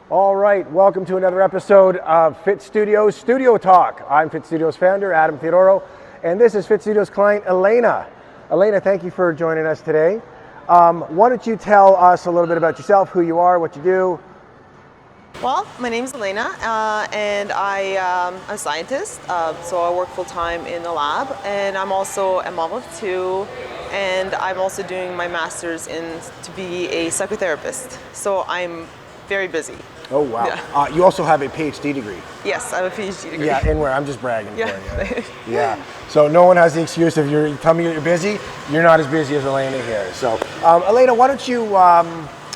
All right, welcome to another episode of FitStudios Studio Talk. I'm FitStudios founder Adam Theodoro, and this is FitStudios client Elena. Elena, thank you for joining us today. Why don't you tell us a little bit about yourself, who you are, what you do? Well, my name is Elena, and I'm a scientist, so I work full-time in the lab, and I'm also a mom of two, and I'm also doing my master's to be a psychotherapist, so I'm very busy. Oh, wow. Yeah. You also have a PhD degree. Yes, I have a PhD degree. Yeah, in where? I'm just bragging for Yeah. you. Yeah. So no one has the excuse if you're telling me you're busy, you're not as busy as Elena here. So, Elena, why don't you,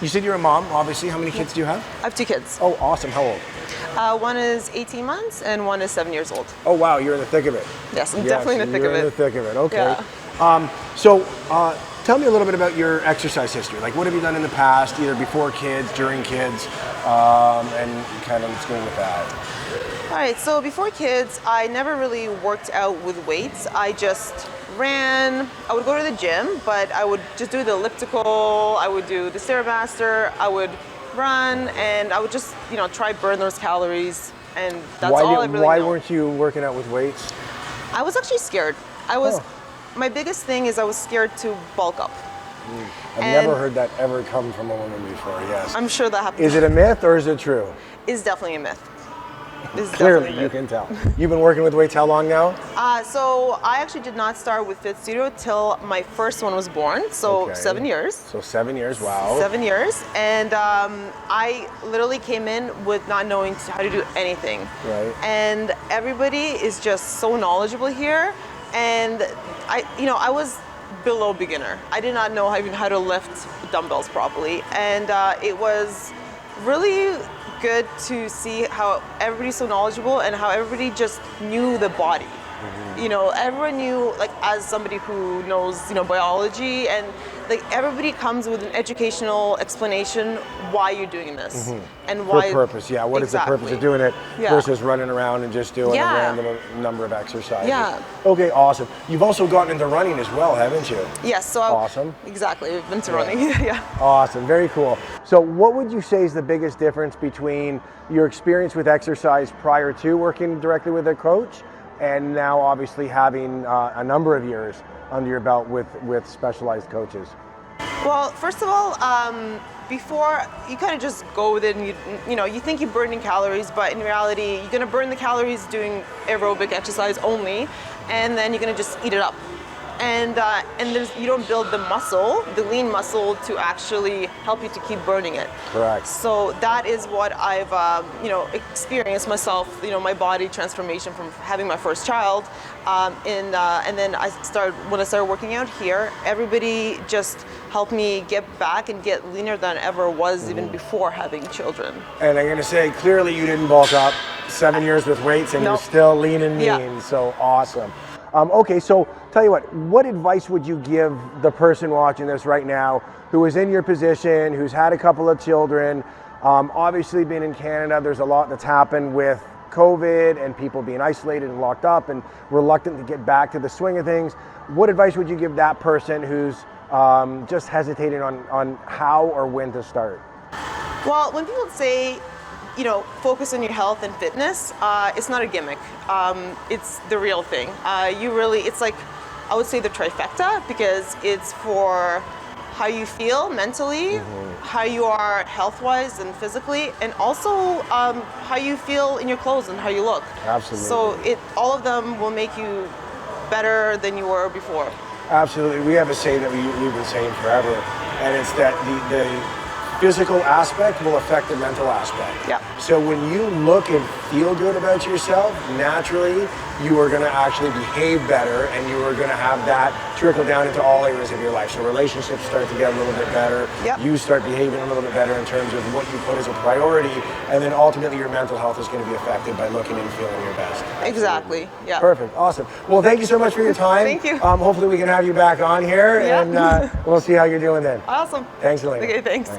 you said you're a mom, obviously. How many kids do you have? I have two kids. Oh, awesome. How old? One is 18 months and one is 7 years old. Oh, wow. You're in the thick of it. Yes, I'm definitely in the thick of it. You're in the thick of it. Okay. Yeah. Tell me a little bit about your exercise history. Like, what have you done in the past, either before kids, during kids, and kind of let's go with that. All right, so before kids, I never really worked out with weights. I just ran. I would go to the gym, but I would just do the elliptical, I would do the Stairmaster, I would run, and I would just, try burn those calories, and that's all I really know. Why weren't you working out with weights? I was actually scared. My biggest thing is I was scared to bulk up. I've never heard that ever come from a woman before, yes. I'm sure that happens. Is it a myth or is it true? It's definitely a myth. Clearly, you can tell. You've been working with weights how long now? So I actually did not start with FitStudio till my first one was born, so 7 years. So 7 years, wow. 7 years, and I literally came in with not knowing how to do anything. Right. And everybody is just so knowledgeable here, and I was below beginner. I did not know even how to lift dumbbells properly, and it was really good to see how everybody's so knowledgeable and how everybody just knew the body. Everyone knew, like, as somebody who knows, biology, and like everybody comes with an educational explanation why you're doing this and why. For purpose, yeah. What is the purpose of doing it versus running around and just doing a random number of exercises? Yeah. Okay, awesome. You've also gotten into running as well, haven't you? Yes. So awesome. Exactly. I've been to running. Yeah. Awesome. Very cool. So, what would you say is the biggest difference between your experience with exercise prior to working directly with a coach, and now obviously having a number of years under your belt with specialized coaches? Well, first of all, before you kind of just go with it, and you think you're burning calories, but in reality, you're gonna burn the calories doing aerobic exercise only, and then you're gonna just eat it up. And you don't build the muscle, the lean muscle, to actually help you to keep burning it. Correct. So that is what I've experienced myself. My body transformation from having my first child, and then when I started working out here, everybody just helped me get back and get leaner than I ever was even before having children. And I'm gonna say, clearly you didn't bulk up. 7 years with weights, and you're still lean and mean. Yeah. So awesome. Okay, so tell you what advice would you give the person watching this right now who is in your position, who's had a couple of children, obviously being in Canada, there's a lot that's happened with COVID and people being isolated and locked up and reluctant to get back to the swing of things. What advice would you give that person who's just hesitating on how or when to start? Well, when people say, focus on your health and fitness, it's not a gimmick. It's the real thing. It's like, I would say the trifecta, because it's for how you feel mentally, how you are health-wise and physically, and also how you feel in your clothes and how you look. Absolutely. So all of them will make you better than you were before. Absolutely. We have a saying that we've been saying forever, and it's that the physical aspect will affect the mental aspect. Yeah. So when you look and feel good about yourself, naturally, you are going to actually behave better, and you are going to have that trickle down into all areas of your life. So relationships start to get a little bit better. Yep. You start behaving a little bit better in terms of what you put as a priority, and then ultimately your mental health is going to be affected by looking and feeling your best. Absolutely. Exactly. Yeah. Perfect. Awesome. Well, thank you so much for your time. Thank you. Hopefully we can have you back on here, and we'll see how you're doing then. Awesome. Thanks, Elena. Okay, thanks.